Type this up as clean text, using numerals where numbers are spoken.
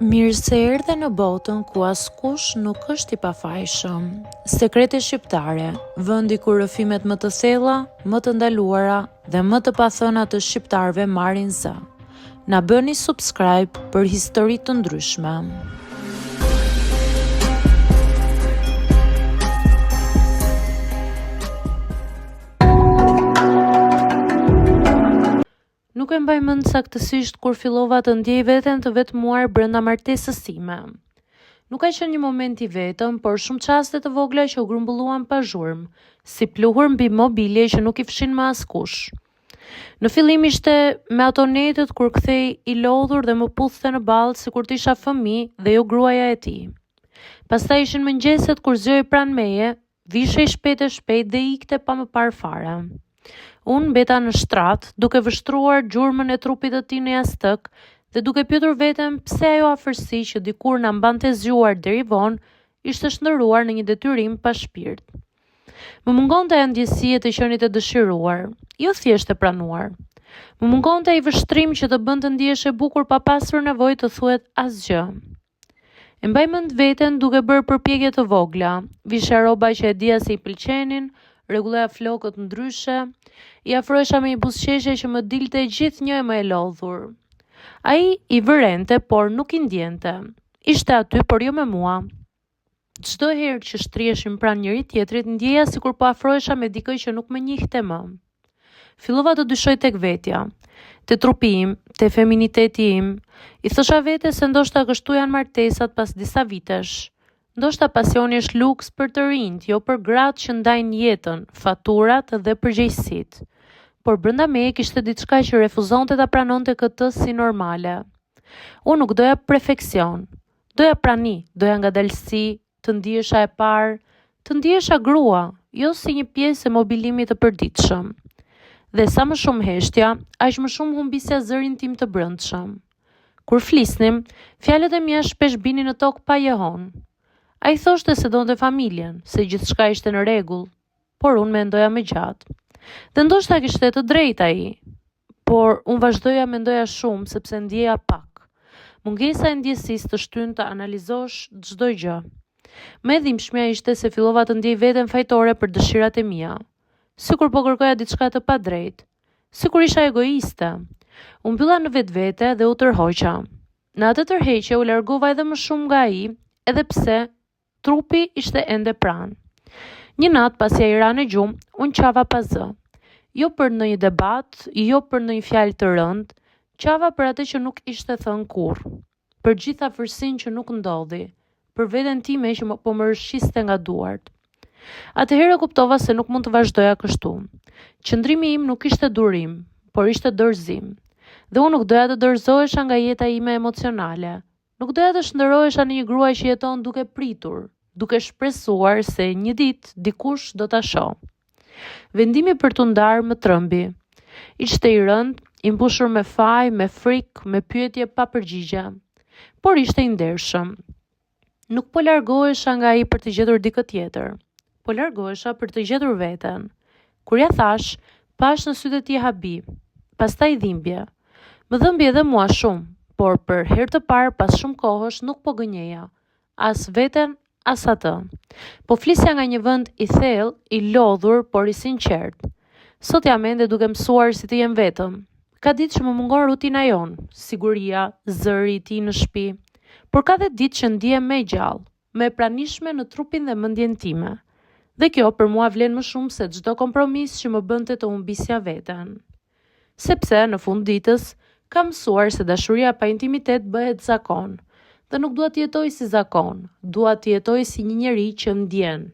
Mirë se erdhe në botën ku askush nuk është i pafajshëm. Sekrete shqiptare, vendi ku rrëfimet më të thella, më të ndaluara dhe më të pathëna të shqiptarëve marrin zë. Na bëni subscribe për histori të ndryshme. Nuk e mbaj mend saktësisht kur fillova të ndjej veten të vetmuar brenda martesës time. Nuk ka qenë një moment i vetëm, por shumë çaste të vogla që u grumbulluan pa zhurmë, si pluhur mbi mobilje që nuk i fshin më askush. Në fillim ishte me ato netët kur kthej i lodhur dhe më puthte në ballë sikur të isha fëmijë dhe jo gruaja e tij. Pastaj ishin mëngjeset kur zgjoi pranë meje, vishej shpejt dhe ikte pa më parë fare. Unë mbeta në shtrat, duke vështruar gjurmën e trupit të tij në jastëk dhe duke pyetur veten pse ajo afërsi që dikur na mbante zgjuar deri vonë ishte shndërruar në një detyrim pa shpirt. Më mungonte ajo ndjesie të qenit të dëshiruar, jo thjesht e pranuar. Më mungonte ai vështrim që të bënte ndihesh e bukur pa pasur nevojë të thuhet asgjë. E mbaj mend veten duke bërë përpjekje të vogla, visha rroba që e dija se i pëlqenin, rregulloja flokët ndryshe, i afrohesha me një buzëqeshje që më dilte gjithnjë e më e lodhur. Ai i vërente, por nuk i ndjente. Ishte aty, por jo me mua. Çdo herë që shtriheshim pranë njëri tjetrit, ndjeja sikur po afrohesha me dikë që nuk më njihte më. Fillova të dyshoj tek vetja, te trupi im, te feminiteti im. I thosha vetes se ndoshta kështu janë martesat pas disa vitesh. Ndoshta pasioni është luks për të rinjt, jo për gratë që ndajnë jetën, faturat dhe përgjegjësitë. Por brenda meje kishte diçka që refuzonte ta pranonte këtë si normale. Unë nuk doja perfeksion, doja prani, doja ngadalësi, të ndihesha e parë, të ndihesha grua, jo si një pjesë e mobilimit të përditshëm. Dhe sa më shumë heshtja, aq më shumë humbisja zërin tim të brendshëm. Kur flisnim, fjalët e mia shpesh binin në tokë pa jehon. Ai thoshte se donte familjen, se gjithçka ishte në rregull, por unë mendoja më gjatë. Dhe ndoshta kishte të drejtë ai, por unë vazhdoja mendoja shumë sepse ndjeja pak. Mungesa e ndjesisë të shtyn të analizosh çdo gjë. Më e dhimbshmja ishte se fillova të ndjej veten fajtore për dëshirat e mia, sikur po kërkoja diçka të padrejtë, sikur isha egoiste. U mbylla në vetvete dhe u tërhoqa. Në atë tërheqje u largova edhe më shumë nga ai, edhe pse trupi ishte ende pranë. Një natë pasi ai ra në gjumë, unë qava pa zë. Jo për ndonjë debat, jo për ndonjë fjalë të rëndë, qava për atë që nuk ishte thënë kurrë, për gjithë afërsinë që nuk ndodhi, për veten time që po më rrshiste nga duart. Atëherë kuptova se nuk mund të vazhdoja kështu. Qëndrimi im nuk ishte durim, por ishte dorëzim. Dhe unë nuk doja të dorëzohesha nga jeta ime emocionale. Nuk doja të shndërrohesha në një grua që jeton duke pritur, duke shpresuar se një ditë dikush do ta shoh. Vendimi për t'u ndarë më trëmbi. Ishte i rënd, i mbushur me faj, me frikë, me pyetje pa përgjigje, por ishte i ndershëm. Nuk po largohesha nga ai për të gjetur dikë tjetër, po largohesha për të gjetur veten. Kur ja thash, pash në sytë e tij habi, pastaj dhimbje. Më dhëmbi edhe mua shumë, por për herë të parë pas shumë kohësh nuk po gënjeja, as veten, as atë. Po flisja nga një vend i thellë, i lodhur, por i sinqert. Sot jam ende duke mësuar si të jem vetëm. Ka ditë që më mungon rutina jonë, siguria, zëri i tij në shtëpi, por ka dhe ditë që ndihem më gjallë, më e pranishme në trupin dhe mendjen time. Dhe kjo për mua vlen më shumë se çdo kompromis që më bënte të humbisja veten. Sepse në fund ditës kam mësuar se dashuria pa intimitet bëhet zakon, dhe nuk dua të jetoj si zakon, dua të jetoj si një njeri që ndjen.